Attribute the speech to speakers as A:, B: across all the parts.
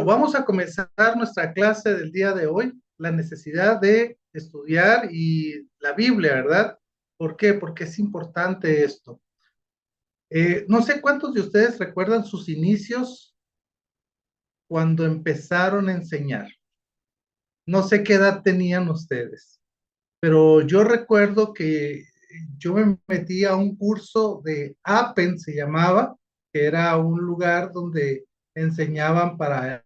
A: Bueno, vamos a comenzar nuestra clase del día de hoy, la necesidad de estudiar y la Biblia, ¿verdad? ¿Por qué? Porque es importante esto. No sé cuántos de ustedes recuerdan sus inicios cuando empezaron a enseñar. No sé qué edad tenían ustedes, pero yo recuerdo que yo me metí a un curso de APEN, se llamaba, que era un lugar donde enseñaban para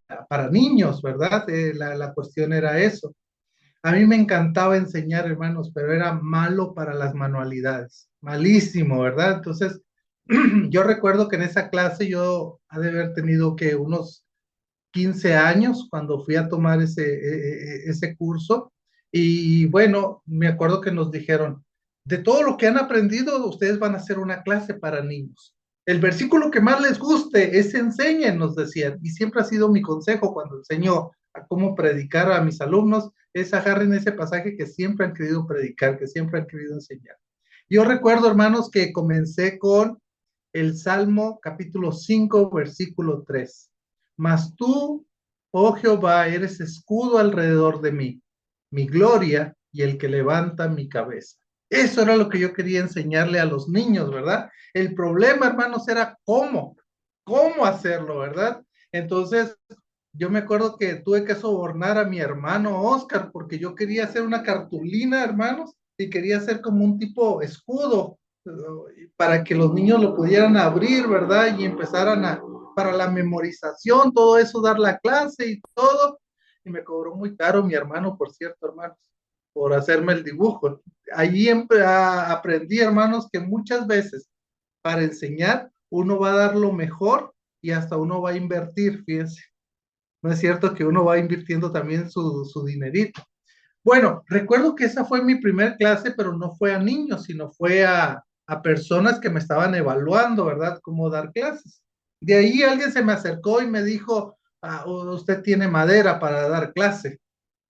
A: niños, ¿verdad? La cuestión era eso. A mí me encantaba enseñar, hermanos, pero era malo para las manualidades, malísimo, ¿verdad? Entonces, yo recuerdo que en esa clase yo ha de haber tenido que unos 15 años cuando fui a tomar ese curso. Y bueno, me acuerdo que nos dijeron, de todo lo que han aprendido, ustedes van a hacer una clase para niños. El versículo que más les guste, ese enseñen, nos decían. Y siempre ha sido mi consejo cuando enseño a cómo predicar a mis alumnos, es agarren ese pasaje que siempre han querido predicar, que siempre han querido enseñar. Yo recuerdo, hermanos, que comencé con el Salmo capítulo 5 versículo 3. Mas tú, oh Jehová, eres escudo alrededor de mí, mi gloria y el que levanta mi cabeza. Eso era lo que yo quería enseñarle a los niños, ¿verdad? El problema, hermanos, era cómo hacerlo, ¿verdad? Entonces, yo me acuerdo que tuve que sobornar a mi hermano Oscar porque yo quería hacer una cartulina, hermanos, y quería hacer como un tipo escudo para que los niños lo pudieran abrir, ¿verdad? Y empezaran para la memorización, todo eso, dar la clase y todo. Y me cobró muy caro mi hermano, por cierto, hermanos, por hacerme el dibujo. Allí aprendí, hermanos, que muchas veces para enseñar uno va a dar lo mejor y hasta uno va a invertir, fíjense. No es cierto que uno va invirtiendo también su dinerito. Bueno, recuerdo que esa fue mi primer clase, pero no fue a niños, sino fue a personas que me estaban evaluando, ¿verdad? Cómo dar clases. De ahí alguien se me acercó y me dijo, usted tiene madera para dar clase.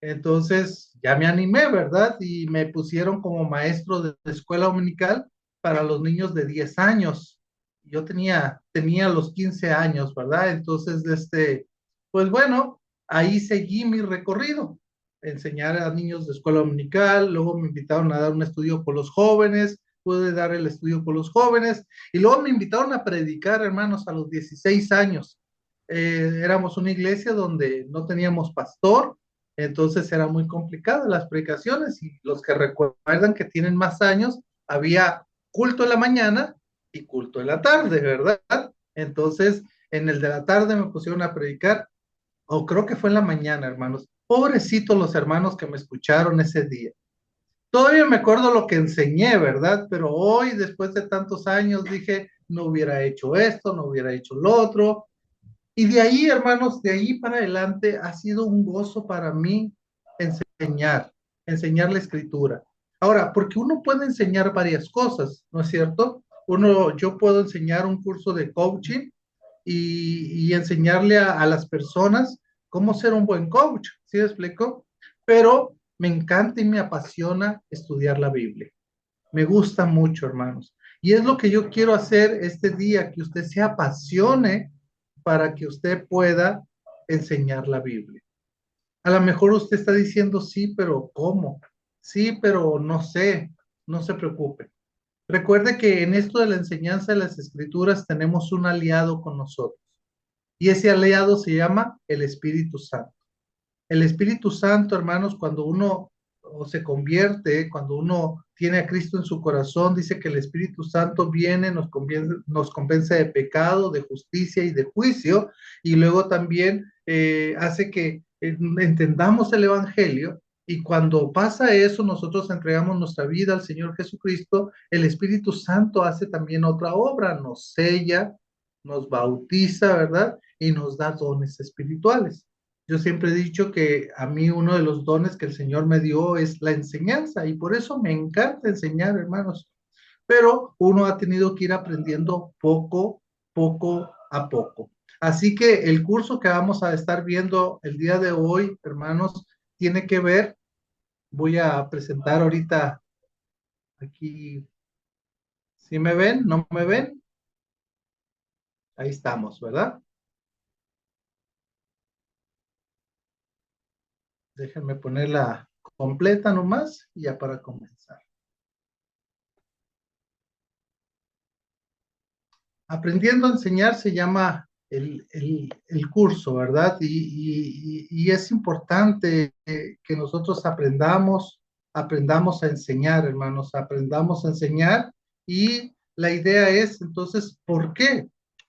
A: Entonces ya me animé, ¿verdad? Y me pusieron como maestro de escuela dominical para los niños de 10 años. Yo tenía los 15 años, ¿verdad? Entonces, pues bueno, ahí seguí mi recorrido, enseñar a niños de escuela dominical, luego me invitaron a dar un estudio con los jóvenes, pude dar el estudio con los jóvenes, y luego me invitaron a predicar, hermanos, a los 16 años. Éramos una iglesia donde no teníamos pastor, entonces era muy complicado las predicaciones, y los que recuerdan que tienen más años, había culto en la mañana y culto en la tarde, ¿verdad? Entonces, en el de la tarde me pusieron a predicar, o creo que fue en la mañana, hermanos. Pobrecitos los hermanos que me escucharon ese día. Todavía me acuerdo lo que enseñé, ¿verdad? Pero hoy, después de tantos años, dije, no hubiera hecho esto, no hubiera hecho lo otro. Y de ahí, hermanos, de ahí para adelante ha sido un gozo para mí enseñar, enseñar la escritura. Ahora, porque uno puede enseñar varias cosas, ¿no es cierto? Yo puedo enseñar un curso de coaching y enseñarle a las personas cómo ser un buen coach, ¿sí me explico? Pero me encanta y me apasiona estudiar la Biblia. Me gusta mucho, hermanos. Y es lo que yo quiero hacer este día, que usted se apasione para que usted pueda enseñar la Biblia. A lo mejor usted está diciendo, sí, pero ¿cómo? Sí, pero no sé, no se preocupe. Recuerde que en esto de la enseñanza de las escrituras tenemos un aliado con nosotros. Y ese aliado se llama el Espíritu Santo. El Espíritu Santo, hermanos, cuando uno se convierte, cuando uno tiene a Cristo en su corazón, dice que el Espíritu Santo viene, nos convence de pecado, de justicia y de juicio, y luego también hace que entendamos el Evangelio. Y cuando pasa eso, nosotros entregamos nuestra vida al Señor Jesucristo, el Espíritu Santo hace también otra obra, nos sella, nos bautiza, ¿verdad? Y nos da dones espirituales. Yo siempre he dicho que a mí uno de los dones que el Señor me dio es la enseñanza y por eso me encanta enseñar, hermanos. Pero uno ha tenido que ir aprendiendo poco a poco. Así que el curso que vamos a estar viendo el día de hoy, hermanos, tiene que ver, voy a presentar ahorita aquí, ¿sí me ven? ¿No me ven? Ahí estamos, ¿verdad? Déjenme ponerla completa nomás y ya para comenzar. Aprendiendo a enseñar se llama el curso, ¿verdad? Y es importante que nosotros aprendamos a enseñar, hermanos, aprendamos a enseñar. Y la idea es, entonces, ¿por qué?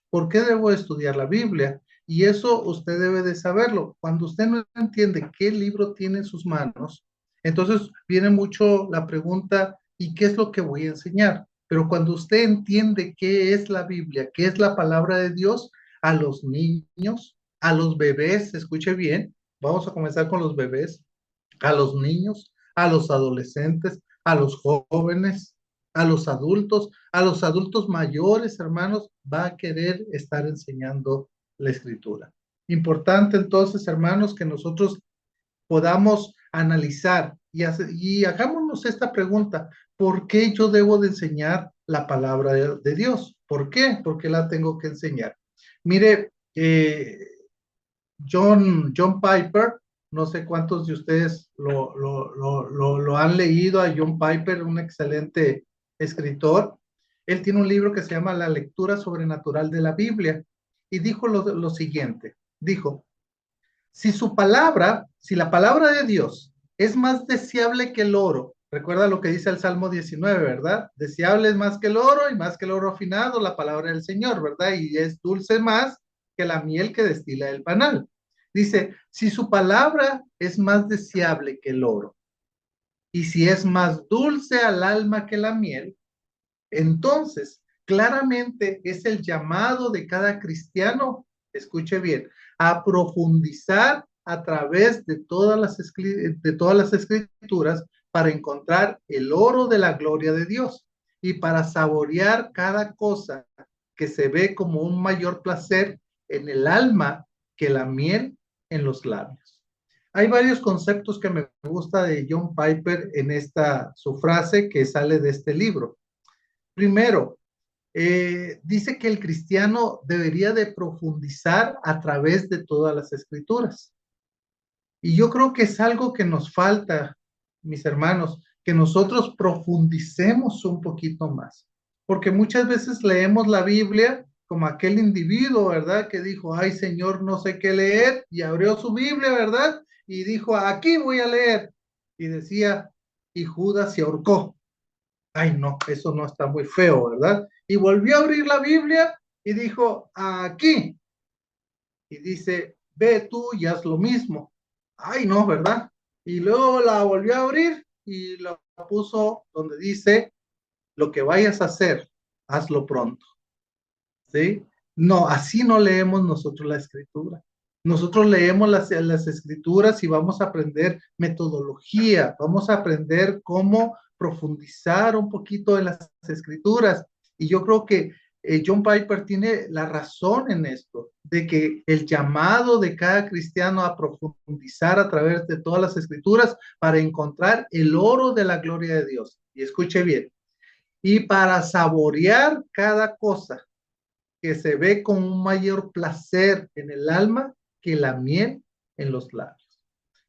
A: ¿Por qué debo estudiar la Biblia? Y eso usted debe de saberlo. Cuando usted no entiende qué libro tiene en sus manos, entonces viene mucho la pregunta, ¿y qué es lo que voy a enseñar? Pero cuando usted entiende qué es la Biblia, qué es la palabra de Dios, a los niños, a los bebés, escuche bien, vamos a comenzar con los bebés, a los niños, a los adolescentes, a los jóvenes, a los adultos mayores, hermanos, va a querer estar enseñando la escritura. Importante entonces, hermanos, que nosotros podamos analizar y hagámonos esta pregunta: ¿por qué yo debo de enseñar la palabra de Dios? ¿Por qué? ¿Por qué la tengo que enseñar? Mire, John Piper, no sé cuántos de ustedes lo han leído a John Piper, un excelente escritor. Él tiene un libro que se llama La lectura sobrenatural de la Biblia y dijo lo siguiente, dijo: si la palabra de Dios es más deseable que el oro, recuerda lo que dice el Salmo 19, ¿verdad? Deseable es más que el oro y más que el oro afinado, la palabra del Señor, ¿verdad? Y es dulce más que la miel que destila el panal. Dice, si su palabra es más deseable que el oro y si es más dulce al alma que la miel, entonces, claramente es el llamado de cada cristiano, escuche bien, a profundizar a través de todas las escrituras para encontrar el oro de la gloria de Dios y para saborear cada cosa que se ve como un mayor placer en el alma que la miel en los labios. Hay varios conceptos que me gusta de John Piper en esta su frase que sale de este libro. Primero, dice que el cristiano debería de profundizar a través de todas las escrituras. Y yo creo que es algo que nos falta, mis hermanos, que nosotros profundicemos un poquito más. Porque muchas veces leemos la Biblia como aquel individuo, ¿verdad? Que dijo, ay Señor, no sé qué leer, y abrió su Biblia, ¿verdad? Y dijo, aquí voy a leer. Y decía, y Judas se ahorcó. Ay, no, eso no está muy feo, ¿verdad? Y volvió a abrir la Biblia y dijo, aquí. Y dice, ve tú y haz lo mismo. Ay, no, ¿verdad? Y luego la volvió a abrir y la puso donde dice, lo que vayas a hacer, hazlo pronto. ¿Sí? No, así no leemos nosotros la escritura. Nosotros leemos las escrituras y vamos a aprender metodología, vamos a aprender cómo profundizar un poquito en las escrituras. Y yo creo que John Piper tiene la razón en esto, de que el llamado de cada cristiano a profundizar a través de todas las escrituras para encontrar el oro de la gloria de Dios. Y escuche bien, y para saborear cada cosa que se ve con un mayor placer en el alma que la miel en los labios.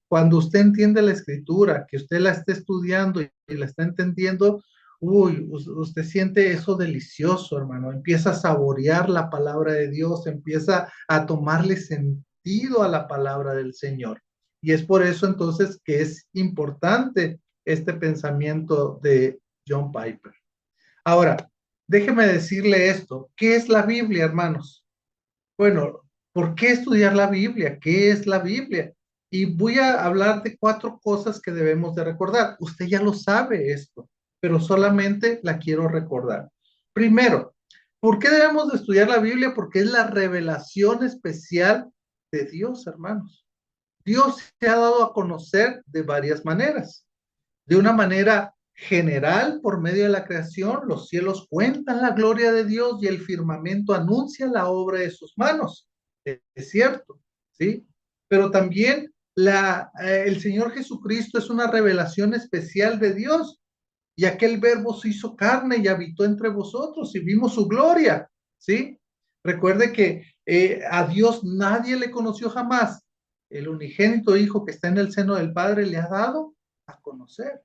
A: Cuando usted entiende la escritura, que usted la está estudiando y la está entendiendo, uy, usted siente eso delicioso, hermano. Empieza a saborear la palabra de Dios, empieza a tomarle sentido a la palabra del Señor. Y es por eso entonces que es importante este pensamiento de John Piper. Ahora, déjeme decirle esto. ¿Qué es la Biblia, hermanos? Bueno, ¿por qué estudiar la Biblia? ¿Qué es la Biblia? Y voy a hablar de 4 cosas que debemos de recordar. Usted ya lo sabe esto, pero solamente la quiero recordar. Primero, ¿por qué debemos de estudiar la Biblia? Porque es la revelación especial de Dios, hermanos. Dios se ha dado a conocer de varias maneras. De una manera general, por medio de la creación, los cielos cuentan la gloria de Dios y el firmamento anuncia la obra de sus manos. Es cierto, ¿sí? Pero también el Señor Jesucristo es una revelación especial de Dios, y aquel verbo se hizo carne y habitó entre vosotros y vimos su gloria, ¿sí? Recuerde que a Dios nadie le conoció jamás, el unigénito Hijo que está en el seno del Padre, le ha dado a conocer.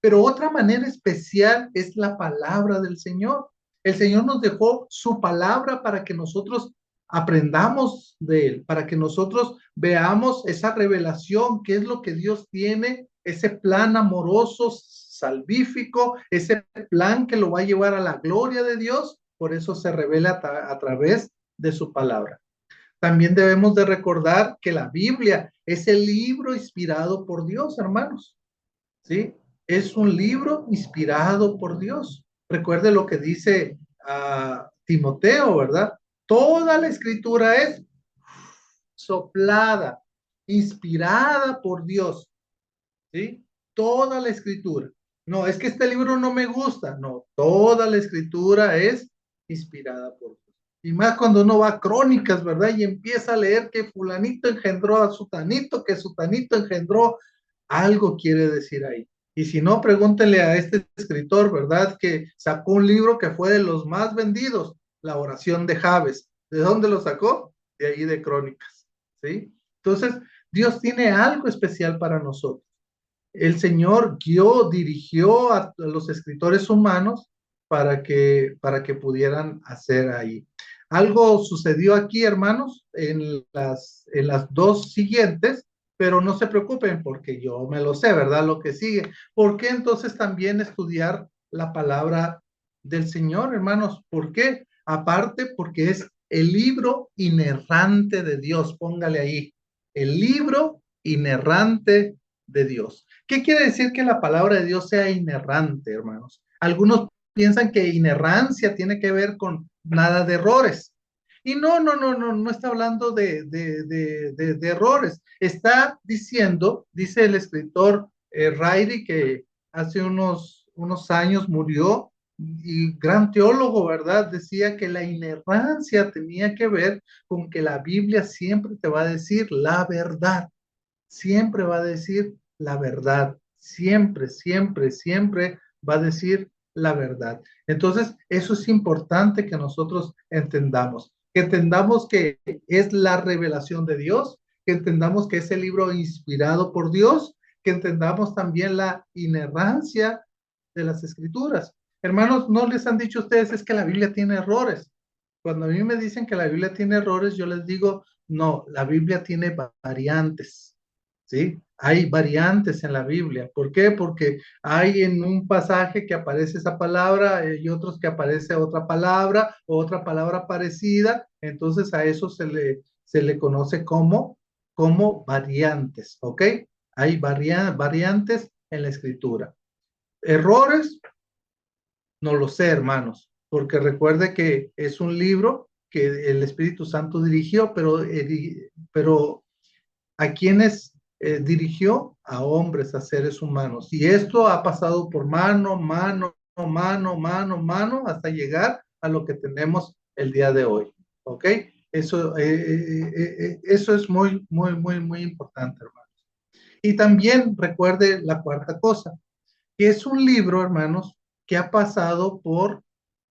A: Pero otra manera especial es la palabra del Señor. El Señor nos dejó su palabra para que nosotros aprendamos de él, para que nosotros veamos esa revelación, qué es lo que Dios tiene, ese plan amoroso, salvífico, ese plan que lo va a llevar a la gloria de Dios. Por eso se revela a través de su palabra. También debemos de recordar que la Biblia es el libro inspirado por Dios, hermanos. ¿Sí? Es un libro inspirado por Dios. Recuerde lo que dice Timoteo, ¿verdad? Toda la escritura es soplada, inspirada por Dios, ¿sí? Toda la escritura. No, es que este libro no me gusta. No, toda la escritura es inspirada por Dios. Y más cuando uno va a Crónicas, ¿verdad? Y empieza a leer que fulanito engendró a sutanito, que sutanito engendró, algo quiere decir ahí. Y si no, pregúntele a este escritor, ¿verdad? Que sacó un libro que fue de los más vendidos, La oración de Jabes. ¿De dónde lo sacó? De ahí de Crónicas, ¿sí? Entonces, Dios tiene algo especial para nosotros. El Señor guió, dirigió a los escritores humanos para que pudieran hacer ahí. Algo sucedió aquí, hermanos, en las dos siguientes, pero no se preocupen porque yo me lo sé, ¿verdad? Lo que sigue. ¿Por qué entonces también estudiar la palabra del Señor, hermanos? ¿Por qué? Aparte porque es el libro inerrante de Dios, póngale ahí, el libro inerrante de Dios. ¿Qué quiere decir que la palabra de Dios sea inerrante, hermanos? Algunos piensan que inerrancia tiene que ver con nada de errores. Y no está hablando de errores. Está diciendo, dice el escritor Rairi, que hace unos años murió, y gran teólogo, ¿verdad? Decía que la inerrancia tenía que ver con que la Biblia siempre te va a decir la verdad, siempre va a decir la verdad, siempre, siempre, siempre va a decir la verdad. Entonces, eso es importante que nosotros entendamos que es la revelación de Dios, que entendamos que es el libro inspirado por Dios, que entendamos también la inerrancia de las escrituras. Hermanos, ¿no les han dicho a ustedes es que la Biblia tiene errores? Cuando a mí me dicen que la Biblia tiene errores, yo les digo, no, la Biblia tiene variantes. ¿Sí? Hay variantes en la Biblia. ¿Por qué? Porque hay en un pasaje que aparece esa palabra y otros que aparece otra palabra parecida. Entonces a eso se le conoce como variantes, ¿ok? Hay variantes en la escritura. Errores, no lo sé, hermanos, porque recuerde que es un libro que el Espíritu Santo dirigió, pero ¿a quienes dirigió? A hombres, a seres humanos. Y esto ha pasado por mano, hasta llegar a lo que tenemos el día de hoy. ¿Ok? Eso es muy, muy, muy, muy importante, hermanos. Y también recuerde la cuarta cosa, que es un libro, hermanos, que ha pasado por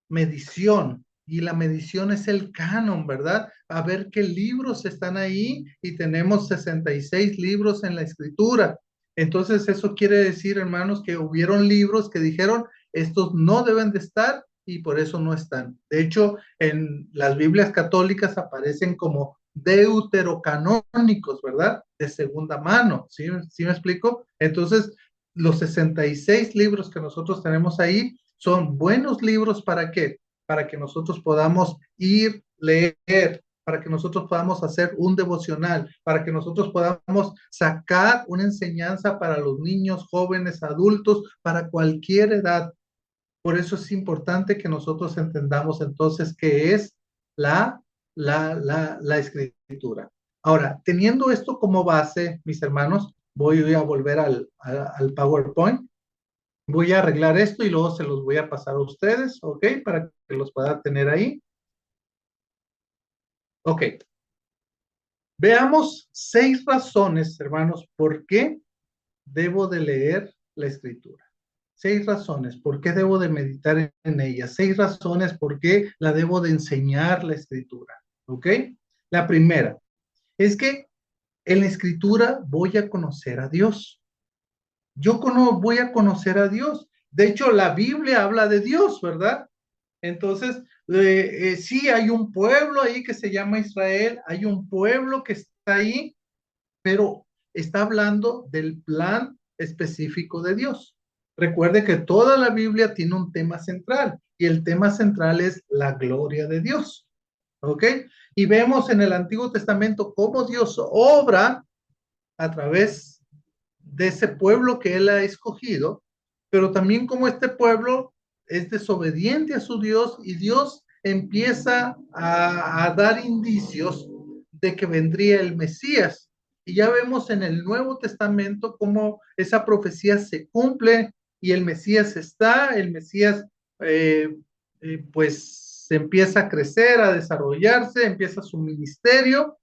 A: medición, y la medición es el canon, ¿verdad? A ver qué libros están ahí, y tenemos 66 libros en la escritura. Entonces eso quiere decir, hermanos, que hubieron libros que dijeron, estos no deben de estar y por eso no están. De hecho, en las Biblias católicas aparecen como deuterocanónicos, ¿verdad? De segunda mano, ¿sí? ¿Sí me explico? Entonces, los 66 libros que nosotros tenemos ahí son buenos libros. ¿Para qué? Para que nosotros podamos ir, leer, para que nosotros podamos hacer un devocional, para que nosotros podamos sacar una enseñanza para los niños, jóvenes, adultos, para cualquier edad. Por eso es importante que nosotros entendamos entonces qué es la escritura. Ahora, teniendo esto como base, mis hermanos, voy a volver al PowerPoint. Voy a arreglar esto y luego se los voy a pasar a ustedes, ¿ok? Para que los puedan tener ahí. Ok. Veamos 6 razones, hermanos, por qué debo de leer la escritura. 6 razones por qué debo de meditar en ella. 6 razones por qué la debo de enseñar la escritura, ¿ok? La primera es que En la escritura voy a conocer a Dios. Voy a conocer a Dios. De hecho, la Biblia habla de Dios, ¿verdad? Entonces, sí, hay un pueblo ahí que se llama Israel, hay un pueblo que está ahí, pero está hablando del plan específico de Dios. Recuerde que toda la Biblia tiene un tema central y el tema central es la gloria de Dios. ¿Ok? Y vemos en el Antiguo Testamento cómo Dios obra a través de ese pueblo que él ha escogido, pero también como este pueblo es desobediente a su Dios y Dios empieza a dar indicios de que vendría el Mesías. Y ya vemos en el Nuevo Testamento cómo esa profecía se cumple y el Mesías está, el Mesías eh, pues se empieza a crecer, a desarrollarse, empieza su ministerio,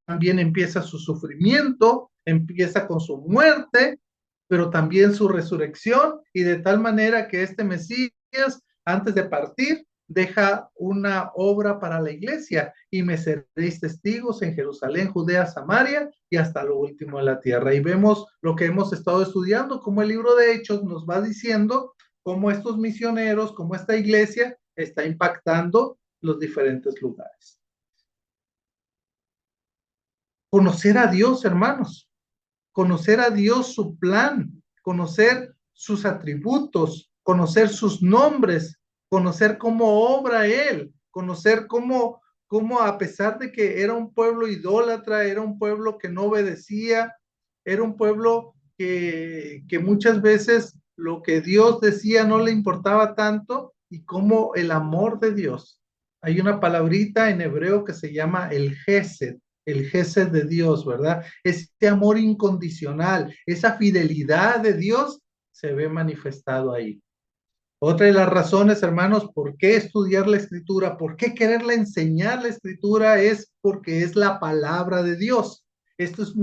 A: también empieza su sufrimiento, empieza con su muerte, pero también su resurrección, y de tal manera que este Mesías, antes de partir, deja una obra para la iglesia, y me seréis testigos en Jerusalén, Judea, Samaria, y hasta lo último de la tierra. Y vemos lo que hemos estado estudiando, como el libro de Hechos nos va diciendo cómo estos misioneros, cómo esta iglesia está impactando los diferentes lugares. Conocer a Dios, hermanos, conocer a Dios, su plan, conocer sus atributos, conocer sus nombres, conocer cómo obra Él, conocer cómo a pesar de que era un pueblo idólatra, era un pueblo que no obedecía, era un pueblo que muchas veces lo que Dios decía no le importaba tanto, y cómo el amor de Dios. Hay una palabrita en hebreo que se llama el gesed de Dios, ¿verdad? Este amor incondicional, esa fidelidad de Dios se ve manifestado ahí. Otra de las razones, hermanos, por qué estudiar la escritura, por qué quererla enseñar la escritura, es porque es la palabra de Dios. Esto es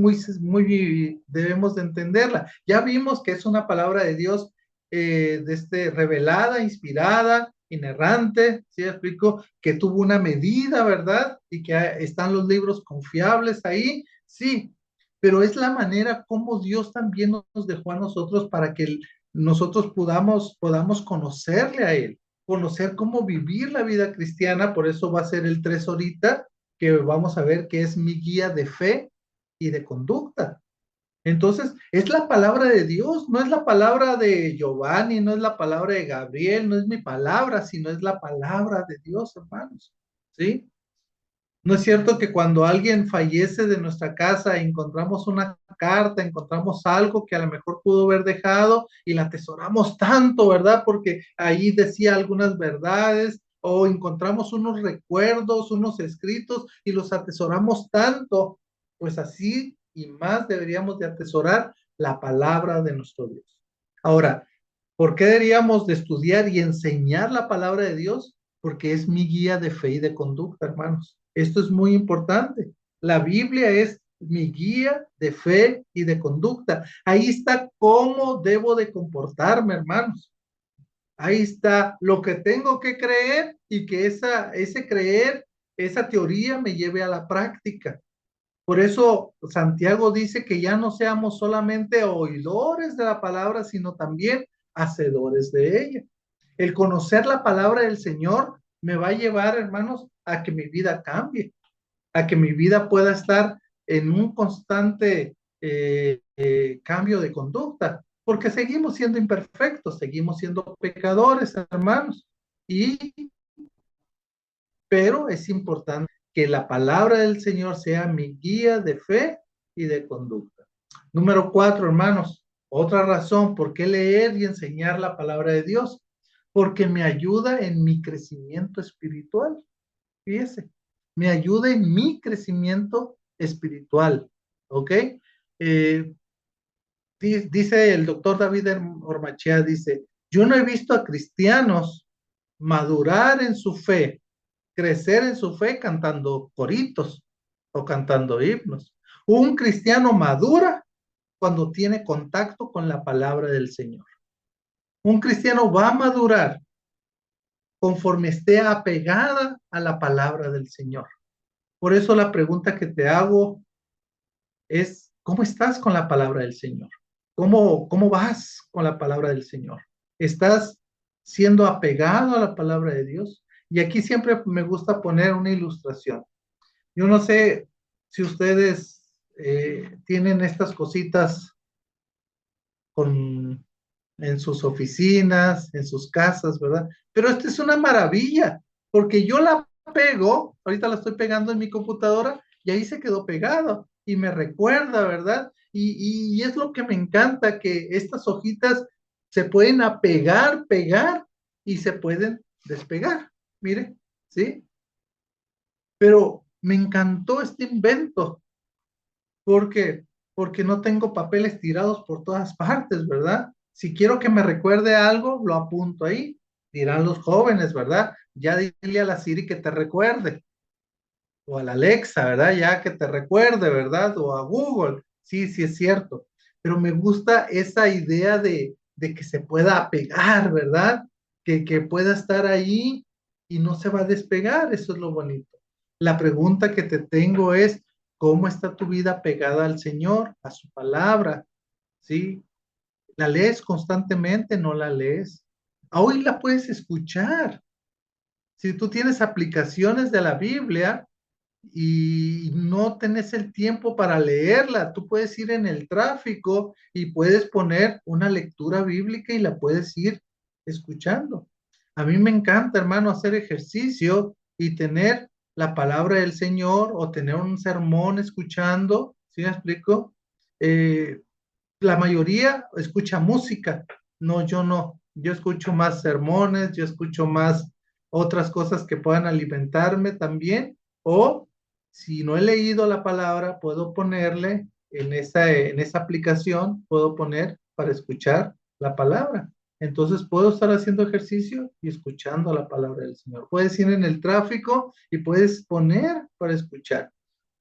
A: debemos de entenderla. Ya vimos que es una palabra de Dios revelada, inspirada, inerrante, ¿sí explico? Que tuvo una medida, ¿verdad? Y que están los libros confiables ahí, sí, pero es la manera como Dios también nos dejó a nosotros para que nosotros podamos conocerle a Él, conocer cómo vivir la vida cristiana. Por eso va a ser el 3 ahorita, que vamos a ver que es mi guía de fe y de conducta. Entonces, es la palabra de Dios, no es la palabra de Giovanni, no es la palabra de Gabriel, no es mi palabra, sino es la palabra de Dios, hermanos. ¿Sí? ¿No es cierto que cuando alguien fallece de nuestra casa, encontramos una carta, encontramos algo que a lo mejor pudo haber dejado y la atesoramos tanto, ¿verdad? Porque ahí decía algunas verdades, o encontramos unos recuerdos, unos escritos y los atesoramos tanto? Pues así y más deberíamos de atesorar la palabra de nuestro Dios. Ahora, ¿por qué deberíamos de estudiar y enseñar la palabra de Dios? Porque es mi guía de fe y de conducta, hermanos. Esto es muy importante. La Biblia es mi guía de fe y de conducta. Ahí está cómo debo de comportarme, hermanos. Ahí está lo que tengo que creer, y que ese creer, esa teoría me lleve a la práctica. Por eso Santiago dice que ya no seamos solamente oidores de la palabra, sino también hacedores de ella. El conocer la palabra del Señor me va a llevar, hermanos, a que mi vida cambie, a que mi vida pueda estar en un constante cambio de conducta, porque seguimos siendo imperfectos, seguimos siendo pecadores, hermanos, y pero es importante que la palabra del Señor sea mi guía de fe y de conducta. Número 4, hermanos, otra razón por qué leer y enseñar la palabra de Dios, porque me ayuda en mi crecimiento espiritual. Fíjese, me ayuda en mi crecimiento espiritual, ¿ok? Eh, dice el doctor David Ormachea, dice, yo no he visto a cristianos madurar en su fe, crecer en su fe cantando coritos o cantando himnos. Un cristiano madura cuando tiene contacto con la palabra del Señor. Un cristiano va a madurar conforme esté apegada a la palabra del Señor. Por eso la pregunta que te hago es cómo estás con la palabra del Señor. ¿Cómo vas con la palabra del Señor? ¿Estás siendo apegado a la palabra de Dios? Y aquí siempre me gusta poner una ilustración. Yo no sé si ustedes tienen estas cositas con, en sus oficinas, en sus casas, ¿verdad? Pero esta es una maravilla, porque yo la pego, ahorita la estoy pegando en mi computadora y ahí se quedó pegado y me recuerda, ¿verdad? Y es lo que me encanta, que estas hojitas se pueden apegar, pegar y se pueden despegar, mire, ¿sí? Pero me encantó este invento porque porque no tengo papeles tirados por todas partes, ¿verdad? Si quiero que me recuerde algo, lo apunto ahí. Dirán los jóvenes, ¿verdad? Ya dile a la Siri que te recuerde, o a la Alexa, ¿verdad? Ya que te recuerde, ¿verdad? O a Google. Sí, sí es cierto. Pero me gusta esa idea de que se pueda apegar, ¿verdad? Que pueda estar ahí y no se va a despegar. Eso es lo bonito. La pregunta que te tengo es, ¿cómo está tu vida pegada al Señor, a su palabra? ¿Sí? ¿La lees constantemente? ¿No la lees? Hoy la puedes escuchar. Si tú tienes aplicaciones de la Biblia, y no tenés el tiempo para leerla. Tú puedes ir en el tráfico y puedes poner una lectura bíblica y la puedes ir escuchando. A mí me encanta, hermano, hacer ejercicio y tener la palabra del Señor o tener un sermón escuchando. ¿Sí me explico? Eh, la mayoría escucha música. No, yo no. Yo escucho más sermones, yo escucho más otras cosas que puedan alimentarme también. O si no he leído la palabra, puedo ponerle en esa aplicación, puedo poner para escuchar la palabra. Entonces puedo estar haciendo ejercicio y escuchando la palabra del Señor. Puedes ir en el tráfico y puedes poner para escuchar.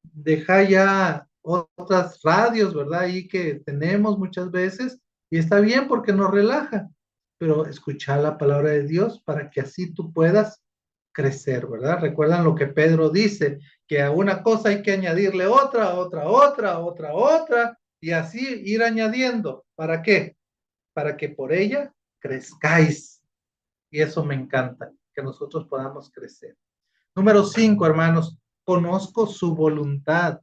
A: Deja ya otras radios, ¿verdad? Ahí que tenemos muchas veces y está bien porque nos relaja, pero escuchar la palabra de Dios para que así tú puedas crecer, ¿verdad? Recuerdan lo que Pedro dice, que a una cosa hay que añadirle otra, otra, otra, otra, otra, y así ir añadiendo. ¿Para qué? Para que por ella crezcáis. Y eso me encanta, que nosotros podamos crecer. Número 5, hermanos, conozco su voluntad.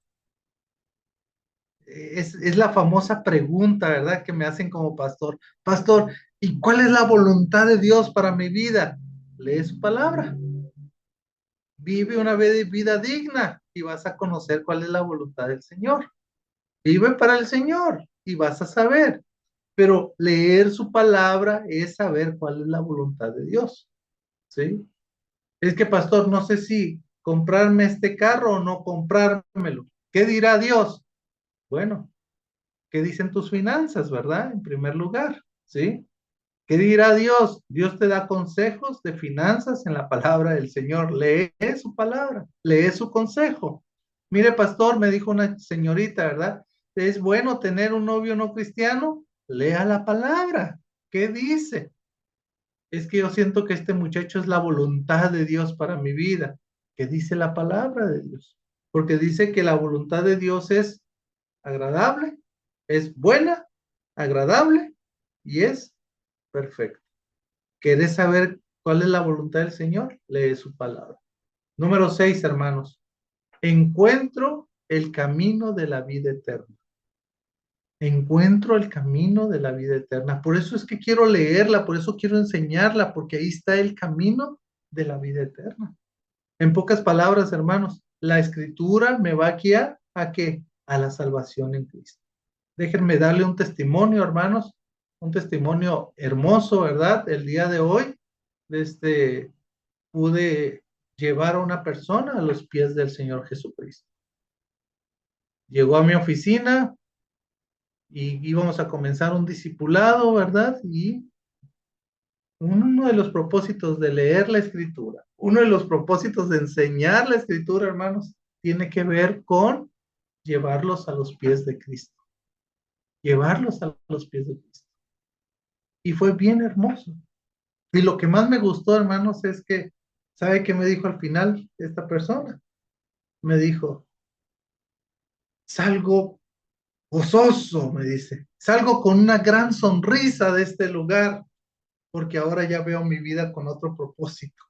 A: Es la famosa pregunta, ¿verdad? Que me hacen como pastor. Pastor, ¿y cuál es la voluntad de Dios para mi vida? Lee su palabra. Vive una vida digna y vas a conocer cuál es la voluntad del Señor. Vive para el Señor y vas a saber. Pero leer su palabra es saber cuál es la voluntad de Dios. ¿Sí? Es que, pastor, no sé si comprarme este carro o no comprármelo. ¿Qué dirá Dios? Bueno, ¿qué dicen tus finanzas, verdad? En primer lugar, ¿sí? ¿Qué dirá Dios? Dios te da consejos de finanzas en la palabra del Señor. Lee su palabra, lee su consejo. Mire, pastor, me dijo una señorita, ¿verdad? ¿Es bueno tener un novio no cristiano? Lea la palabra. ¿Qué dice? Es que yo siento que este muchacho es la voluntad de Dios para mi vida. ¿Qué dice la palabra de Dios? Porque dice que la voluntad de Dios es agradable, es buena, agradable y es perfecta. ¿Querés saber cuál es la voluntad del Señor? Lee su palabra. Número 6, hermanos. Encuentro el camino de la vida eterna. Encuentro el camino de la vida eterna. Por eso es que quiero leerla, por eso quiero enseñarla, porque ahí está el camino de la vida eterna. En pocas palabras, hermanos, la escritura me va a guiar a qué? A la salvación en Cristo. Déjenme darle un testimonio, hermanos, un testimonio hermoso, ¿verdad? El día de hoy, este, pude llevar a una persona a los pies del Señor Jesucristo. Llegó a mi oficina y íbamos a comenzar un discipulado, ¿verdad? Y uno de los propósitos de leer la escritura, uno de los propósitos de enseñar la escritura, hermanos, tiene que ver con llevarlos a los pies de Cristo, llevarlos a los pies de Cristo. Y fue bien hermoso. Y lo que más me gustó, hermanos, es que, ¿sabe qué me dijo al final esta persona? Me dijo, salgo gozoso, me dice. Salgo con una gran sonrisa de este lugar porque ahora ya veo mi vida con otro propósito.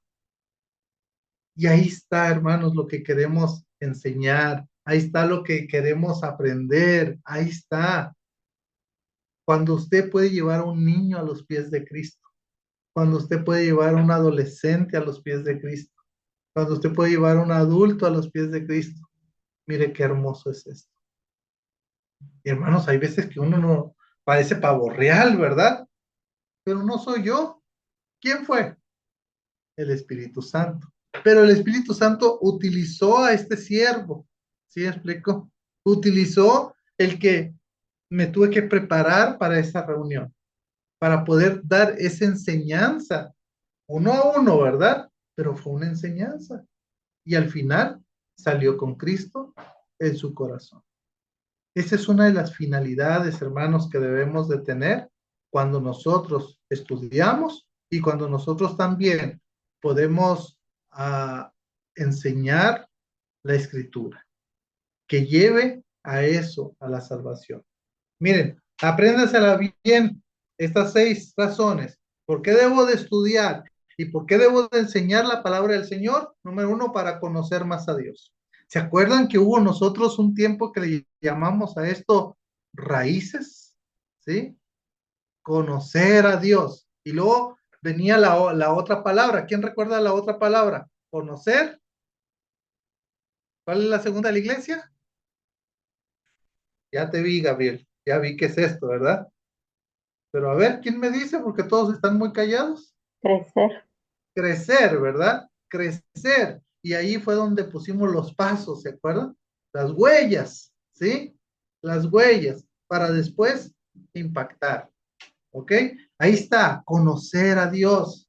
A: Y ahí está, hermanos, lo que queremos enseñar. Ahí está lo que queremos aprender. Ahí está. Cuando usted puede llevar a un niño a los pies de Cristo. Cuando usted puede llevar a un adolescente a los pies de Cristo. Cuando usted puede llevar a un adulto a los pies de Cristo. Mire qué hermoso es esto. Y hermanos, hay veces que uno no parece pavo real, ¿verdad? Pero no soy yo. ¿Quién fue? El Espíritu Santo. Pero el Espíritu Santo utilizó a este siervo, ¿sí me explico? Utilizó el que me tuve que preparar para esa reunión, para poder dar esa enseñanza, uno a uno, ¿verdad? Pero fue una enseñanza. Y al final salió con Cristo en su corazón. Esa es una de las finalidades, hermanos, que debemos de tener cuando nosotros estudiamos y cuando nosotros también podemos enseñar la escritura, que lleve a eso, a la salvación. Miren, apréndasela bien, estas 6 razones. ¿Por qué debo de estudiar? ¿Y por qué debo de enseñar la palabra del Señor? Número 1, para conocer más a Dios. ¿Se acuerdan que hubo nosotros un tiempo que le llamamos a esto raíces? ¿Sí? Conocer a Dios. Y luego venía la otra palabra. ¿Quién recuerda la otra palabra? Conocer. ¿Cuál es la segunda de la iglesia? Ya te vi, Gabriel. Ya vi qué es esto, ¿verdad? Pero a ver, ¿quién me dice? Porque todos están muy callados.
B: Crecer.
A: Crecer, ¿verdad? Crecer. Y ahí fue donde pusimos los pasos, ¿se acuerdan? Las huellas, ¿sí? Las huellas, para después impactar, ¿ok? Ahí está, conocer a Dios.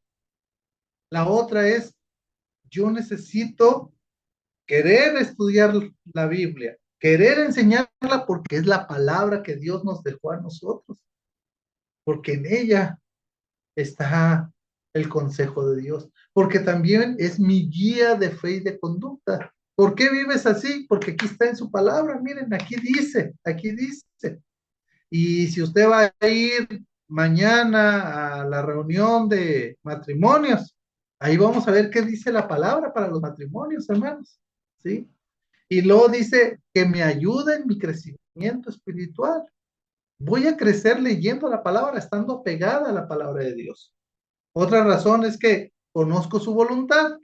A: La otra es, yo necesito querer estudiar la Biblia, querer enseñarla porque es la palabra que Dios nos dejó a nosotros, porque en ella está el consejo de Dios, porque también es mi guía de fe y de conducta. ¿Por qué vives así? Porque aquí está en su palabra, miren, aquí dice, aquí dice. Y si usted va a ir mañana a la reunión de matrimonios, ahí vamos a ver qué dice la palabra para los matrimonios, hermanos, ¿sí? Y luego dice que me ayuda en mi crecimiento espiritual. Voy a crecer leyendo la palabra, estando pegada a la palabra de Dios. Otra razón es que conozco su voluntad.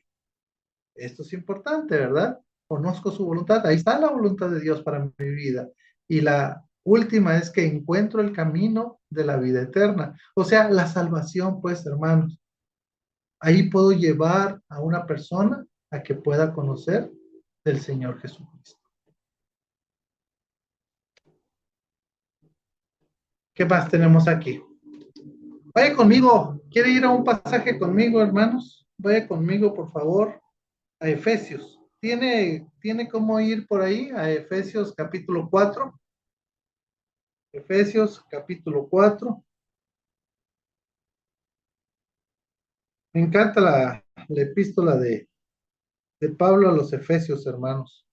A: Esto es importante, ¿verdad? Conozco su voluntad. Ahí está la voluntad de Dios para mi vida. Y la última es que encuentro el camino de la vida eterna. O sea, la salvación, pues, hermanos. Ahí puedo llevar a una persona a que pueda conocer del Señor Jesucristo. ¿Qué más tenemos aquí? Vaya conmigo. ¿Quiere ir a un pasaje conmigo, hermanos? Vaya conmigo, por favor, a Efesios. ¿Tiene cómo ir por ahí a Efesios capítulo 4? Efesios capítulo 4. Me encanta la epístola de Pablo a los Efesios, hermanos.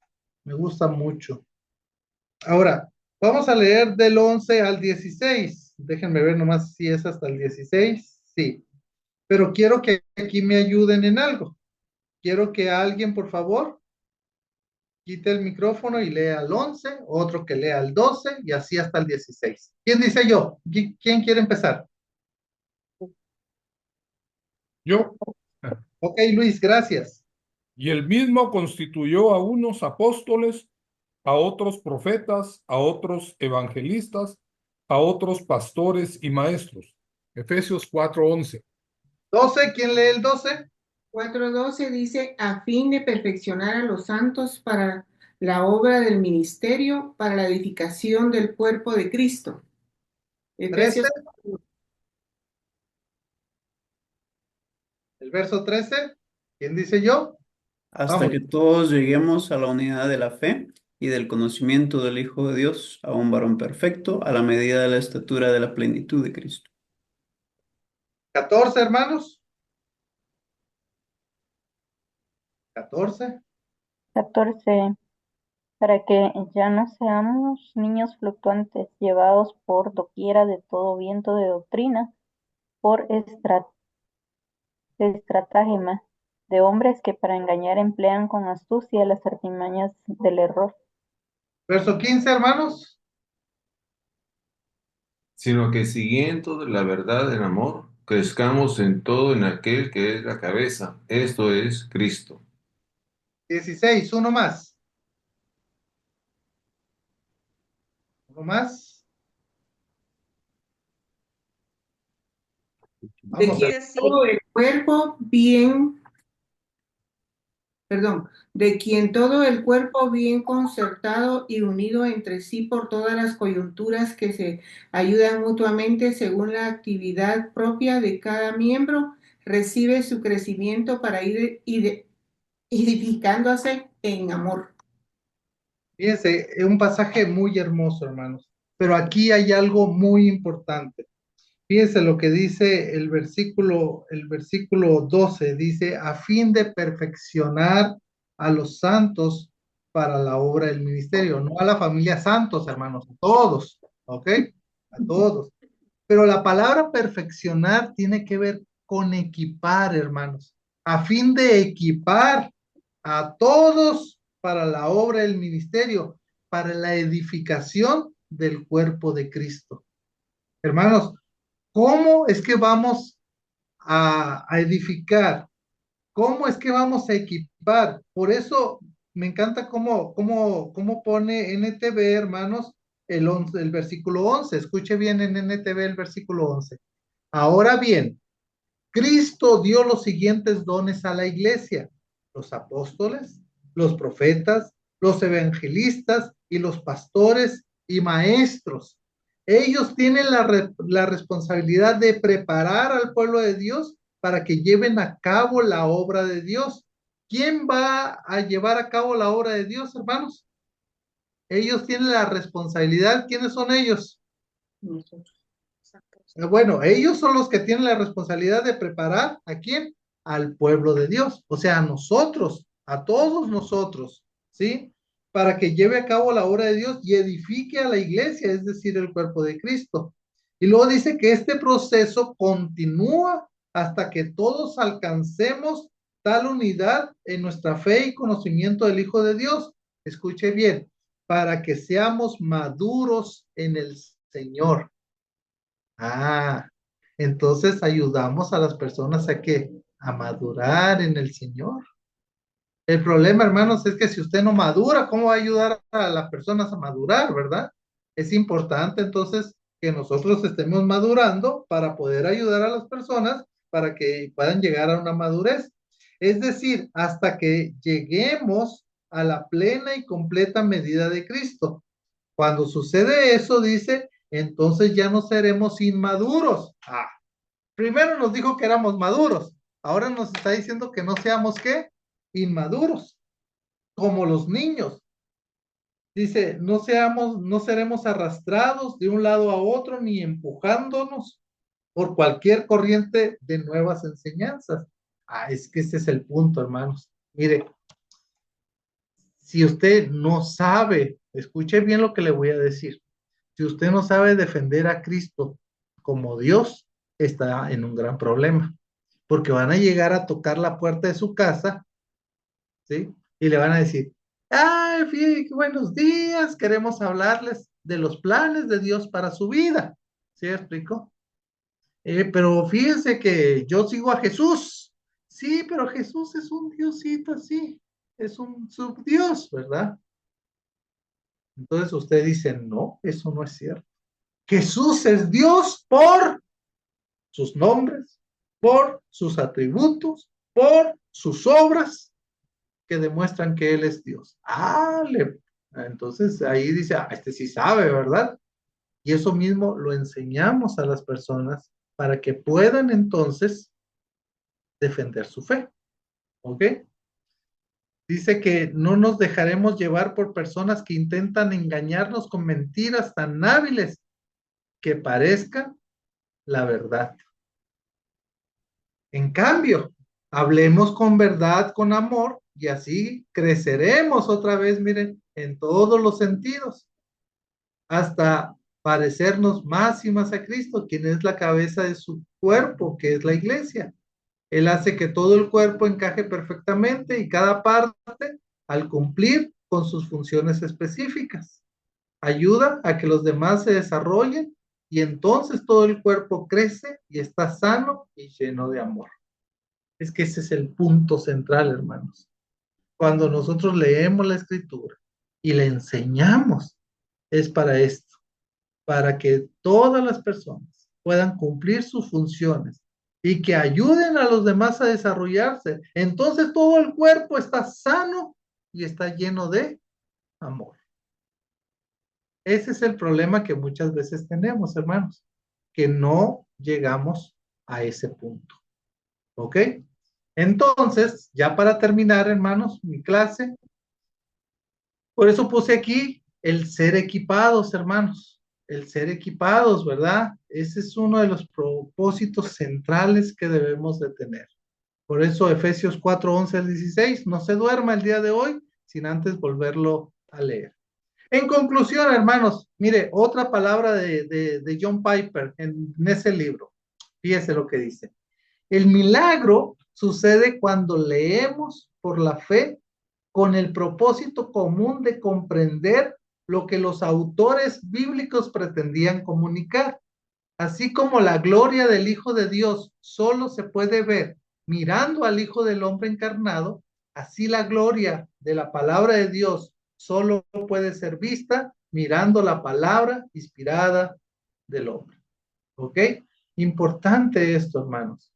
A: Me gusta mucho. Ahora, vamos a leer del 11 al 16. Déjenme ver nomás si es hasta el 16. Sí, pero quiero que aquí me ayuden en algo. Quiero que alguien, por favor, quite el micrófono y lea al 11, otro que lea al 12 y así hasta el 16. ¿Quién dice yo? ¿Quién quiere empezar?
C: Yo.
A: Ok, Luis, gracias.
C: Y él mismo constituyó a unos apóstoles, a otros profetas, a otros evangelistas, a otros pastores y maestros. Efesios 4:11.
A: 12, ¿quién lee el 12?
D: 4:12 dice, a fin de perfeccionar a los santos para la obra del ministerio, para la edificación del cuerpo de Cristo.
A: 13,
D: Efesios.
A: el verso 13, ¿quién dice yo?
E: Hasta
A: Vamos,
E: que todos lleguemos a la unidad de la fe y del conocimiento del Hijo de Dios, a un varón perfecto, a la medida de la estatura de la plenitud de Cristo.
A: 14, hermanos. 14,
B: 14. para que ya no seamos niños fluctuantes, llevados por doquiera de todo viento de doctrina, por estratagema de hombres que para engañar emplean con astucia las artimañas del error.
A: Verso 15, hermanos.
F: Sino que siguiendo la verdad en amor, crezcamos en todo en aquel que es la cabeza, esto es Cristo.
A: 16, uno más. Uno más.
D: De
A: Vamos,
D: quien todo el cuerpo bien, de quien todo el cuerpo bien concertado y unido entre sí por todas las coyunturas que se ayudan mutuamente según la actividad propia de cada miembro, recibe su crecimiento para ir edificándose en amor.
A: fíjense, es un pasaje muy hermoso, hermanos. Pero aquí hay algo muy importante. Fíjense lo que dice el versículo 12, dice, a fin de perfeccionar a los santos para la obra del ministerio, no a la familia santos, hermanos, a todos, ¿ok? A todos. Pero la palabra perfeccionar tiene que ver con equipar, hermanos, a fin de equipar a todos para la obra del ministerio, para la edificación del cuerpo de Cristo. Hermanos, ¿cómo es que vamos a edificar? ¿Cómo es que vamos a equipar? Por eso me encanta cómo pone NTV, hermanos, el versículo 11. Escuche bien en NTV el versículo 11. Ahora bien, Cristo dio los siguientes dones a la iglesia: los apóstoles, los profetas, los evangelistas y los pastores y maestros. Ellos tienen la responsabilidad de preparar al pueblo de Dios para que lleven a cabo la obra de Dios. ¿Quién va a llevar a cabo la obra de Dios, hermanos? Ellos tienen la responsabilidad. ¿Quiénes son ellos?
D: Nosotros.
A: Bueno, ellos son los que tienen la responsabilidad de preparar ¿a quién? Al pueblo de Dios, o sea, a nosotros, a todos nosotros, ¿sí? Para que lleve a cabo la obra de Dios y edifique a la iglesia, es decir, el cuerpo de Cristo. Y luego dice que este proceso continúa hasta que todos alcancemos tal unidad en nuestra fe y conocimiento del Hijo de Dios. Escuche bien, para que seamos maduros en el Señor. Ah, entonces ayudamos a las personas a madurar en el Señor. El problema, hermanos, es que si usted no madura, ¿cómo va a ayudar a las personas a madurar, verdad? Es importante entonces que nosotros estemos madurando para poder ayudar a las personas para que puedan llegar a una madurez. Es decir, hasta que lleguemos a la plena y completa medida de Cristo. Cuando sucede eso, dice, entonces ya no seremos inmaduros. Ah, primero nos dijo que éramos maduros, ahora nos está diciendo que no seamos ¿qué? Inmaduros, como los niños. Dice, no seremos arrastrados de un lado a otro ni empujándonos por cualquier corriente de nuevas enseñanzas. Ah, es que ese es el punto, hermanos. Mire, si usted no sabe, escuche bien lo que le voy a decir. Si usted no sabe defender a Cristo como Dios, está en un gran problema, porque van a llegar a tocar la puerta de su casa, ¿sí? Y le van a decir, ay, fíjate, buenos días, queremos hablarles de los planes de Dios para su vida. ¿Sí me explico? Pero fíjense que yo sigo a Jesús. Sí, pero Jesús es un diosito así, es un subdios, ¿verdad? Entonces usted dice, no, eso no es cierto. Jesús es Dios por sus nombres, por sus atributos, por sus obras que demuestran que Él es Dios. Entonces ahí dice, este sí sabe, ¿verdad? Y eso mismo lo enseñamos a las personas para que puedan entonces defender su fe. ¿Ok? Dice que no nos dejaremos llevar por personas que intentan engañarnos con mentiras tan hábiles que parezcan la verdad. En cambio, hablemos con verdad, con amor, y así creceremos otra vez, miren, en todos los sentidos, hasta parecernos más y más a Cristo, quien es la cabeza de su cuerpo, que es la iglesia. Él hace que todo el cuerpo encaje perfectamente y cada parte, al cumplir con sus funciones específicas, ayuda a que los demás se desarrollen y entonces todo el cuerpo crece y está sano y lleno de amor. Es que ese es el punto central, hermanos. Cuando nosotros leemos la escritura y le enseñamos, es para esto, para que todas las personas puedan cumplir sus funciones y que ayuden a los demás a desarrollarse. Entonces todo el cuerpo está sano y está lleno de amor. Ese es el problema que muchas veces tenemos, hermanos, que no llegamos a ese punto. ¿Ok? Entonces, ya para terminar, hermanos, mi clase, por eso puse aquí el ser equipados, hermanos, el ser equipados, ¿verdad? Ese es uno de los propósitos centrales que debemos de tener. Por eso Efesios 4, 11 al 16, no se duerma el día de hoy sin antes volverlo a leer. En conclusión, hermanos, mire, otra palabra de John Piper en ese libro. Fíjese lo que dice. El milagro sucede cuando leemos por la fe con el propósito común de comprender lo que los autores bíblicos pretendían comunicar. Así como la gloria del Hijo de Dios solo se puede ver mirando al Hijo del Hombre encarnado, así la gloria de la palabra de Dios solo puede ser vista mirando la palabra inspirada del hombre. ¿Ok? Importante esto, hermanos.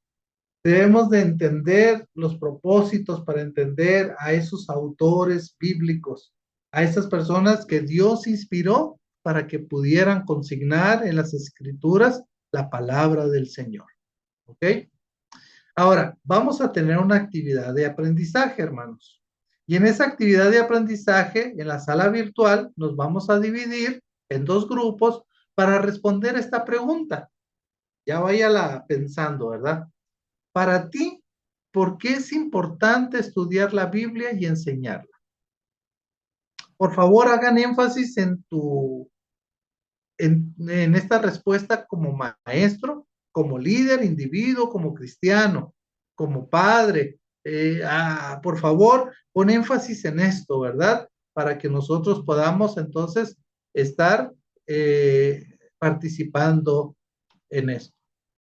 A: Debemos de entender los propósitos para entender a esos autores bíblicos, a esas personas que Dios inspiró para que pudieran consignar en las escrituras la palabra del Señor. ¿Ok? Ahora, vamos a tener una actividad de aprendizaje, hermanos. Y en esa actividad de aprendizaje, en la sala virtual, nos vamos a dividir en dos grupos para responder esta pregunta. Ya váyala pensando, ¿verdad? Para ti, ¿por qué es importante estudiar la Biblia y enseñarla? Por favor, hagan énfasis en esta respuesta como maestro, como líder, individuo, como cristiano, como padre. Por favor, pon énfasis en esto, ¿verdad? Para que nosotros podamos entonces estar participando en esto.